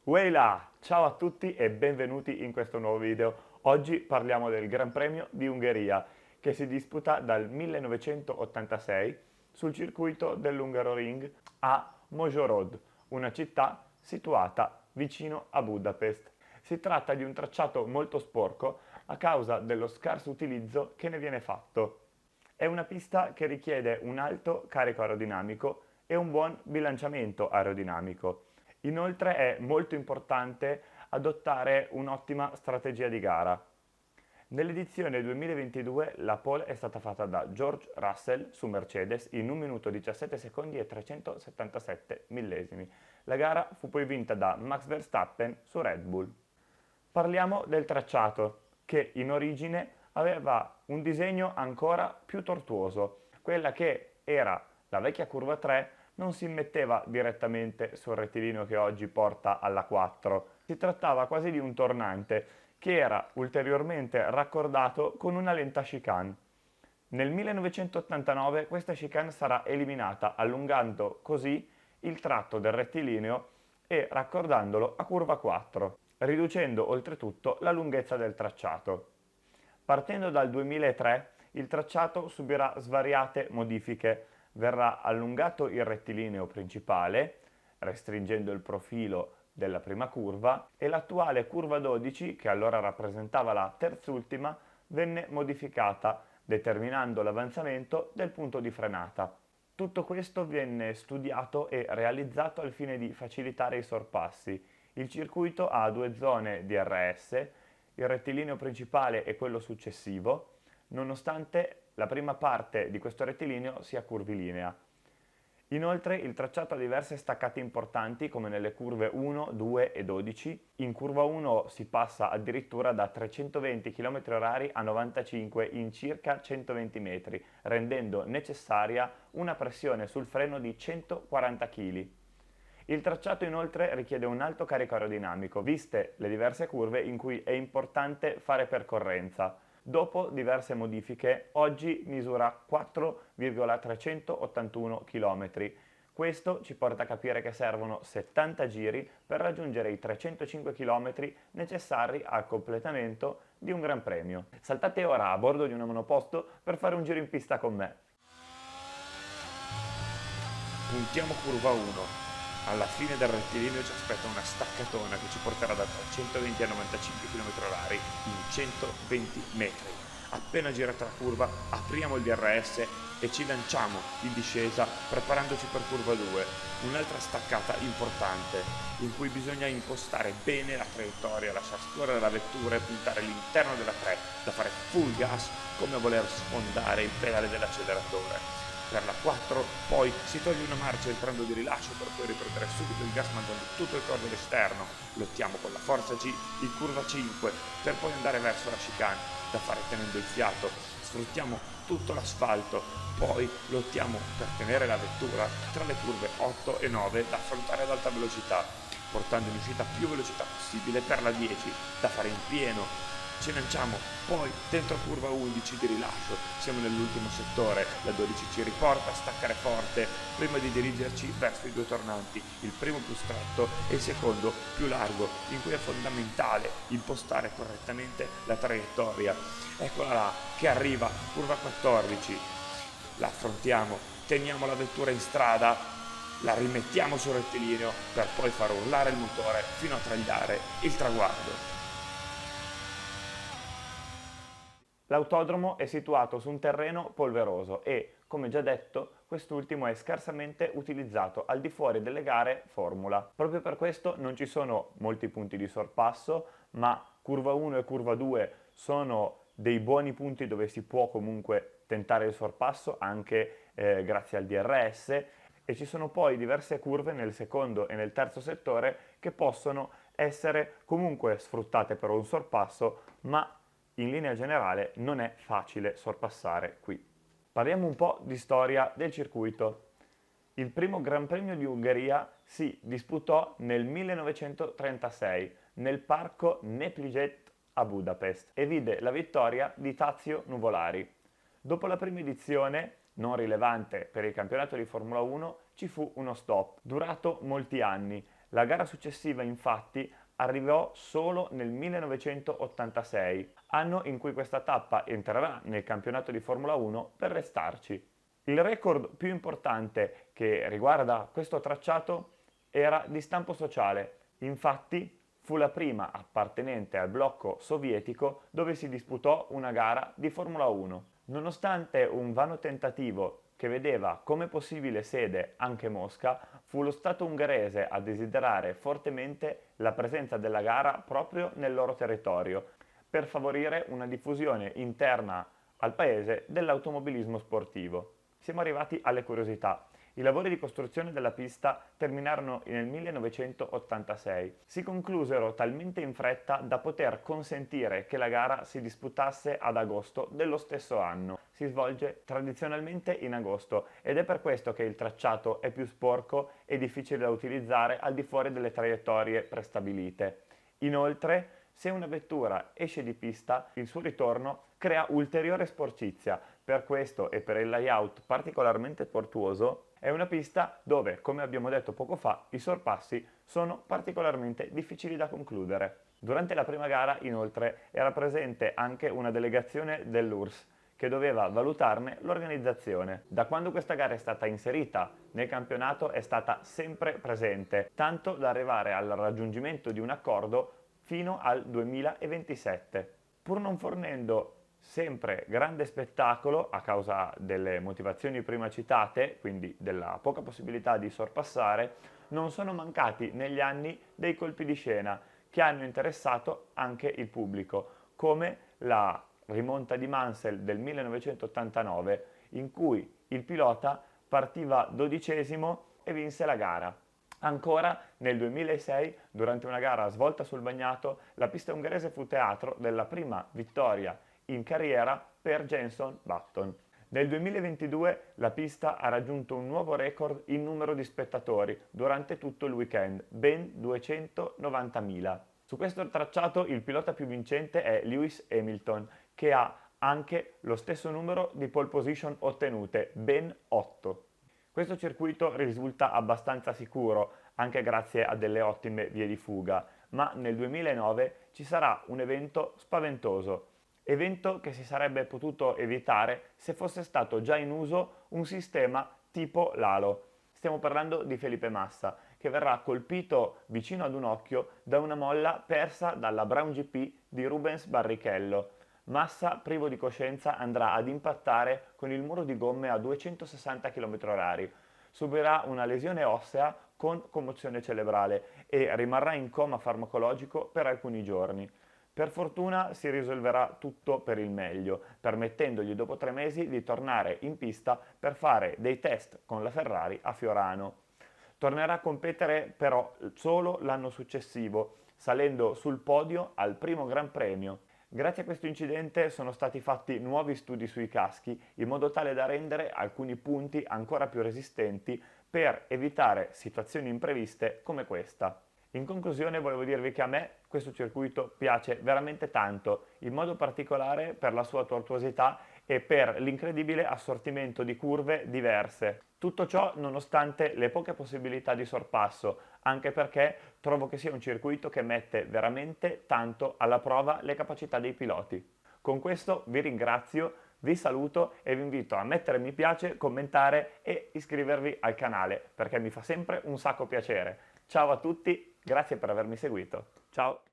Weila! Ciao a tutti e benvenuti in questo nuovo video. Oggi parliamo del Gran Premio di Ungheria che si disputa dal 1986 sul circuito dell'Hungaroring a Mojorod, una città situata vicino a Budapest. Si tratta di un tracciato molto sporco a causa dello scarso utilizzo che ne viene fatto. È una pista che richiede un alto carico aerodinamico e un buon bilanciamento aerodinamico. Inoltre è molto importante adottare un'ottima strategia di gara. Nell'edizione 2022 la pole è stata fatta da George Russell su Mercedes in 1 minuto 17 secondi e 377 millesimi. La gara fu poi vinta da Max Verstappen su Red Bull. Parliamo del tracciato, che in origine aveva un disegno ancora più tortuoso. Quella che era la vecchia curva 3 non si metteva direttamente sul rettilineo che oggi porta alla 4. Si trattava quasi di un tornante che era ulteriormente raccordato con una lenta chicane. Nel 1989 questa chicane sarà eliminata, allungando così il tratto del rettilineo e raccordandolo a curva 4, riducendo oltretutto la lunghezza del tracciato. Partendo dal 2003 il tracciato subirà svariate modifiche. Verrà allungato il rettilineo principale, restringendo il profilo della prima curva, e l'attuale curva 12, che allora rappresentava la terzultima, venne modificata, determinando l'avanzamento del punto di frenata. Tutto questo venne studiato e realizzato al fine di facilitare i sorpassi. Il circuito ha 2 zone DRS, il rettilineo principale e quello successivo, nonostante la prima parte di questo rettilineo sia curvilinea. Inoltre il tracciato ha diverse staccate importanti come nelle curve 1, 2 e 12. In curva 1 si passa addirittura da 320 km/h a 95 in circa 120 metri, rendendo necessaria una pressione sul freno di 140 kg. Il tracciato inoltre richiede un alto carico aerodinamico, viste le diverse curve in cui è importante fare percorrenza. Dopo diverse modifiche, oggi misura 4,381 km. Questo ci porta a capire che servono 70 giri per raggiungere i 305 km necessari al completamento di un Gran Premio. Saltate ora a bordo di un monoposto per fare un giro in pista con me. Puntiamo curva 1. Alla fine del rettilineo ci aspetta una staccatona che ci porterà da 320 a 95 km/h in 120 metri. Appena girata la curva apriamo il DRS e ci lanciamo in discesa preparandoci per curva 2, un'altra staccata importante in cui bisogna impostare bene la traiettoria, lasciar scorrere la vettura e puntare all'interno della 3 da fare full gas come a voler sfondare il pedale dell'acceleratore. Per la 4 poi si toglie una marcia entrando di rilascio per poi riprendere subito il gas mandando tutto il corpo all'esterno. Lottiamo con la forza G in curva 5 per poi andare verso la chicane da fare tenendo il fiato. Sfruttiamo tutto l'asfalto, poi lottiamo per tenere la vettura tra le curve 8 e 9 da affrontare ad alta velocità, portando in uscita più velocità possibile per la 10 da fare in pieno. Ci lanciamo poi dentro curva 11 di rilascio, siamo nell'ultimo settore, la 12 ci riporta a staccare forte prima di dirigerci verso i 2 tornanti, il primo più stretto e il secondo più largo, in cui è fondamentale impostare correttamente la traiettoria. Eccola là, che arriva, curva 14, la affrontiamo, teniamo la vettura in strada, la rimettiamo sul rettilineo per poi far urlare il motore fino a tagliare il traguardo. L'autodromo è situato su un terreno polveroso e, come già detto, quest'ultimo è scarsamente utilizzato al di fuori delle gare Formula. Proprio per questo non ci sono molti punti di sorpasso, ma curva 1 e curva 2 sono dei buoni punti dove si può comunque tentare il sorpasso anche grazie al DRS, e ci sono poi diverse curve nel secondo e nel terzo settore che possono essere comunque sfruttate per un sorpasso, ma in linea generale non è facile sorpassare qui. Parliamo un po' di storia del circuito. Il primo Gran Premio di Ungheria si disputò nel 1936 nel parco Nepliget a Budapest e vide la vittoria di Tazio Nuvolari. Dopo la prima edizione, non rilevante per il campionato di Formula 1, ci fu uno stop, durato molti anni. La gara successiva, infatti, arrivò solo nel 1986, anno in cui questa tappa entrerà nel campionato di Formula 1 per restarci. Il record più importante che riguarda questo tracciato era di stampo sociale, infatti fu la prima appartenente al blocco sovietico dove si disputò una gara di Formula 1. Nonostante un vano tentativo che vedeva come possibile sede anche Mosca, fu lo Stato ungherese a desiderare fortemente la presenza della gara proprio nel loro territorio, per favorire una diffusione interna al paese dell'automobilismo sportivo. Siamo arrivati alle curiosità. I lavori di costruzione della pista terminarono nel 1986. Si conclusero talmente in fretta da poter consentire che la gara si disputasse ad agosto dello stesso anno. Si svolge tradizionalmente in agosto ed è per questo che il tracciato è più sporco e difficile da utilizzare al di fuori delle traiettorie prestabilite. Inoltre, se una vettura esce di pista, il suo ritorno crea ulteriore sporcizia. Per questo e per il layout particolarmente tortuoso, è una pista dove, come abbiamo detto poco fa, i sorpassi sono particolarmente difficili da concludere. Durante la prima gara, inoltre, era presente anche una delegazione dell'URSS che doveva valutarne l'organizzazione. Da quando questa gara è stata inserita nel campionato è stata sempre presente, tanto da arrivare al raggiungimento di un accordo fino al 2027. Pur non fornendo sempre grande spettacolo a causa delle motivazioni prima citate, quindi della poca possibilità di sorpassare, non sono mancati negli anni dei colpi di scena che hanno interessato anche il pubblico, come la rimonta di Mansell del 1989, in cui il pilota partiva 12° e vinse la gara. Ancora nel 2006, durante una gara svolta sul bagnato, la pista ungherese fu teatro della prima vittoria in carriera per Jenson Button. Nel 2022 la pista ha raggiunto un nuovo record in numero di spettatori durante tutto il weekend, ben 290.000. Su questo tracciato il pilota più vincente è Lewis Hamilton, che ha anche lo stesso numero di pole position ottenute, ben 8. Questo circuito risulta abbastanza sicuro, anche grazie a delle ottime vie di fuga, ma nel 2009 ci sarà un evento spaventoso, evento che si sarebbe potuto evitare se fosse stato già in uso un sistema tipo l'Halo. Stiamo parlando di Felipe Massa, che verrà colpito vicino ad un occhio da una molla persa dalla Brown GP di Rubens Barrichello. Massa, privo di coscienza, andrà ad impattare con il muro di gomme a 260 km/h. Subirà una lesione ossea con commozione cerebrale e rimarrà in coma farmacologico per alcuni giorni. Per fortuna si risolverà tutto per il meglio, permettendogli dopo 3 mesi di tornare in pista per fare dei test con la Ferrari a Fiorano. Tornerà a competere però solo l'anno successivo, salendo sul podio al primo Gran Premio. Grazie a questo incidente sono stati fatti nuovi studi sui caschi in modo tale da rendere alcuni punti ancora più resistenti per evitare situazioni impreviste come questa. In conclusione volevo dirvi che a me questo circuito piace veramente tanto, in modo particolare per la sua tortuosità e per l'incredibile assortimento di curve diverse. Tutto ciò nonostante le poche possibilità di sorpasso, anche perché trovo che sia un circuito che mette veramente tanto alla prova le capacità dei piloti. Con questo vi ringrazio, vi saluto e vi invito a mettere mi piace, commentare e iscrivervi al canale, perché mi fa sempre un sacco piacere. Ciao a tutti, grazie per avermi seguito. Ciao!